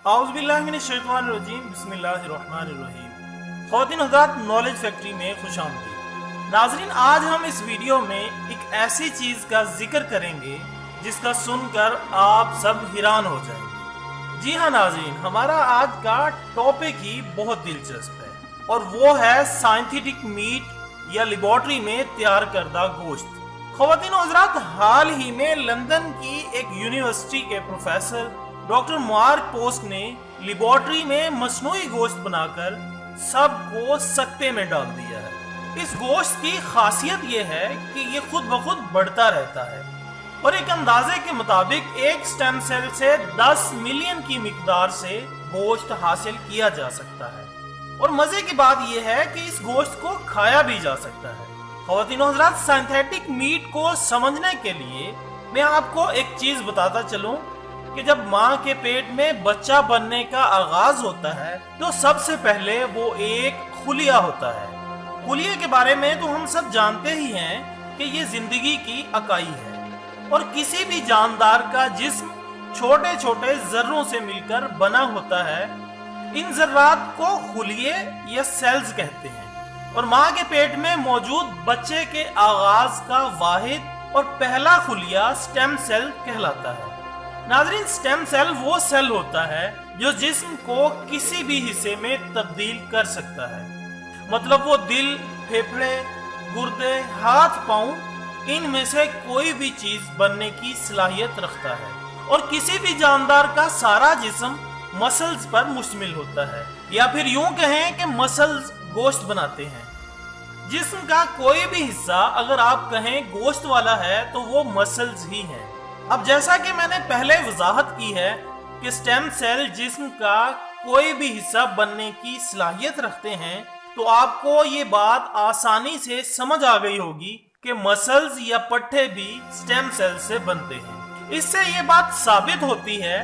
आउज़ बिल्लाहि मिनश शैतानिर रजीम, बिस्मिल्लाहिर रहमानिर रहीम। ख़वातीन हज़रात, knowledge factory में खुशामदीद। नाज़रीन, आज हम इस वीडियो में एक ऐसी चीज़ का जिक्र करेंगे जिसका सुनकर आप सब हैरान हो जाएंगे। जी हाँ नाज़रीन, हमारा आज का टॉपिक ही बहुत दिलचस्प है और वो है साइंटिफिक मीट या लेबॉर्ट्री में तैयार करदा गोश्त। ख़वातीन हज़रात, हाल ही में लंदन की एक यूनिवर्सिटी के प्रोफेसर डॉक्टर मार्क पोस्ट ने लेबॉर्ट्री में मसनूई गोश्त बनाकर सबको सकते में डाल दिया है। इस गोश्त की खासियत ये है कि ये खुद ब खुद बढ़ता रहता है और एक अंदाजे के मुताबिक एक स्टेम सेल से 10 मिलियन की मिकदार से गोश्त हासिल किया जा सकता है। और मजे की बात यह है कि इस गोश्त को खाया भी जा सकता है। ख़वातीन हज़रात, सिंथेटिक मीट को समझने के लिए मैं आपको एक चीज बताता चलूं कि जब माँ के पेट में बच्चा बनने का आगाज होता है तो सबसे पहले वो एक खुलिया होता है। खुलिये के बारे में तो हम सब जानते ही हैं कि ये जिंदगी की इकाई है और किसी भी जानदार का जिस्म छोटे छोटे जर्रों से मिलकर बना होता है। इन जर्रात को खुलिये या सेल्स कहते हैं और माँ के पेट में मौजूद बच्चे के आगाज का वाहिद और पहला खुलिया स्टेम सेल कहलाता है। नाज़रीन, स्टेम सेल वो सेल होता है जो जिस्म को किसी भी हिस्से में तब्दील कर सकता है। मतलब वो दिल, फेफड़े, गुर्दे, हाथ, पांव, इनमें से कोई भी चीज बनने की सलाहियत रखता है और किसी भी जानदार का सारा जिस्म मसल्स पर मुश्तमिल होता है, या फिर यूं कहें कि मसल्स गोश्त बनाते हैं। जिस्म का कोई भी हिस्सा अगर आप कहें गोश्त वाला है तो वो मसल्स ही हैं। अब जैसा कि मैंने पहले वजाहत की है कि स्टेम सेल जिस्म का कोई भी हिस्सा बनने की सलाहियत रखते हैं, तो आपको ये बात आसानी से समझ आ गई होगी कि मसल्स या पट्टे भी स्टेम सेल से बनते हैं। इससे ये बात साबित होती है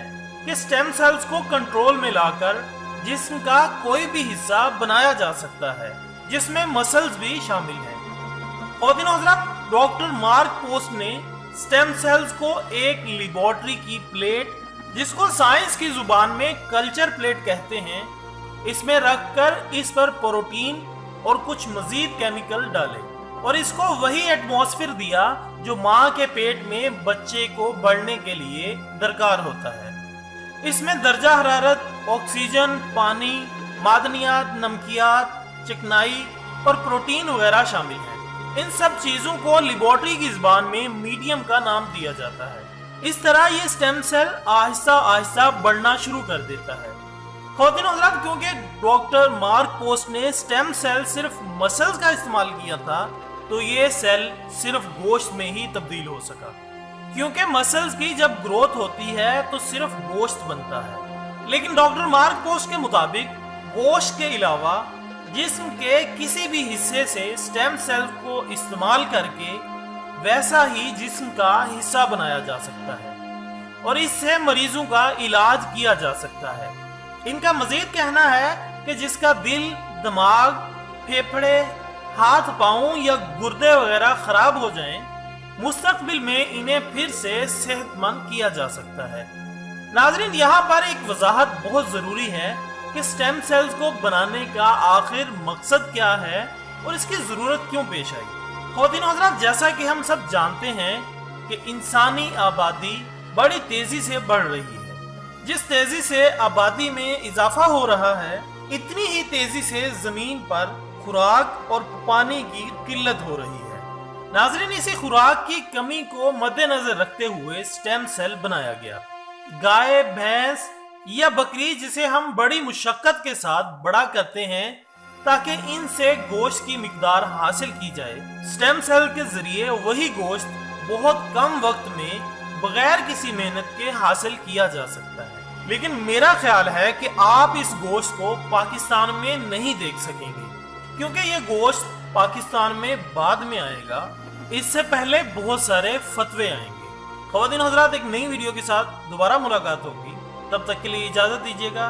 कि स्टेम सेल्स को कंट्रोल में लाकर जिस्म का कोई भी हिस्सा बनाया जा सकता है, जिसमें मसल्स भी शामिल हैं। ख़वातीन हज़रात, डॉक्टर मार्क पोस्ट ने स्टेम सेल्स को एक लेबॉर्ट्री की प्लेट, जिसको साइंस की जुबान में कल्चर प्लेट कहते हैं, इसमें रखकर इस पर प्रोटीन और कुछ मजीद केमिकल डाले और इसको वही एटमॉस्फेयर दिया जो माँ के पेट में बच्चे को बढ़ने के लिए दरकार होता है। इसमें दर्जा हरारत, ऑक्सीजन, पानी, मादनियात, नमकियात, चिकनाई और प्रोटीन वगैरह शामिल है। इन सब चीजों को लेबॉर्ट्री की जुबान में मीडियम का नाम दिया जाता है। इस तरह ये स्टेम सेल आहिस्ता आहिस्ता बढ़ना शुरू कर देता है। ख़वातीन हज़रात, क्योंकि डॉक्टर मार्क पोस्ट ने स्टेम सेल सिर्फ मसल्स का इस्तेमाल किया था, तो ये सेल सिर्फ गोश्त में ही तब्दील हो सका। क्योंकि मसल्स की जब ग्रोथ होती है तो सिर्फ गोश्त बनता है, लेकिन डॉक्टर मार्क पोस्ट के मुताबिक गोश्त के अलावा जिस्म के किसी भी हिस्से से स्टेम सेल को इस्तेमाल करके वैसा ही जिस्म का हिस्सा बनाया जा सकता है और इससे मरीजों का इलाज किया जा सकता है। इनका मजीद कहना है कि जिसका दिल, दिमाग, फेफड़े, हाथ, पांव या गुर्दे वगैरह खराब हो जाएं, मुस्तकबिल में इन्हें फिर से सेहतमंद किया जा सकता है। नाजरीन, यहाँ पर एक वजाहत बहुत जरूरी है कि स्टेम सेल्स को बनाने का आखिर मकसद क्या है और इसकी जरूरत क्यों पेश आई। ख़वातीन हज़रात, जैसा कि हम सब जानते हैं कि इंसानी आबादी बड़ी तेजी से बढ़ रही है। जिस तेजी से आबादी में इजाफा हो रहा है, इतनी ही तेजी से जमीन पर खुराक और पानी की किल्लत हो रही है। नाजरीन, इसी खुराक की कमी को मद्देनजर रखते हुए स्टेम सेल बनाया गया। गाय, भैंस या बकरी, जिसे हम बड़ी मुशक्कत के साथ बड़ा करते हैं ताकि इनसे गोश्त की मिकदार हासिल की जाए, स्टेम सेल के जरिए वही गोश्त बहुत कम वक्त में बगैर किसी मेहनत के हासिल किया जा सकता है। लेकिन मेरा ख्याल है कि आप इस गोश्त को पाकिस्तान में नहीं देख सकेंगे, क्योंकि ये गोश्त पाकिस्तान में बाद में आएगा। इससे पहले बहुत सारे फतवे आएंगे। ख़वातीन हज़रात, एक नई वीडियो के साथ दोबारा मुलाकात होगी। तब तक के लिए इजाज़त दीजिएगा।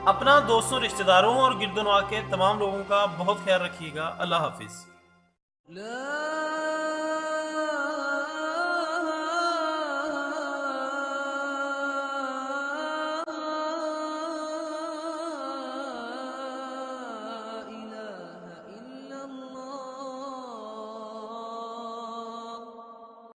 अपना, दोस्तों, रिश्तेदारों और गिरदोनवा के तमाम लोगों का बहुत ख्याल रखिएगा। अल्लाह हाफिज़।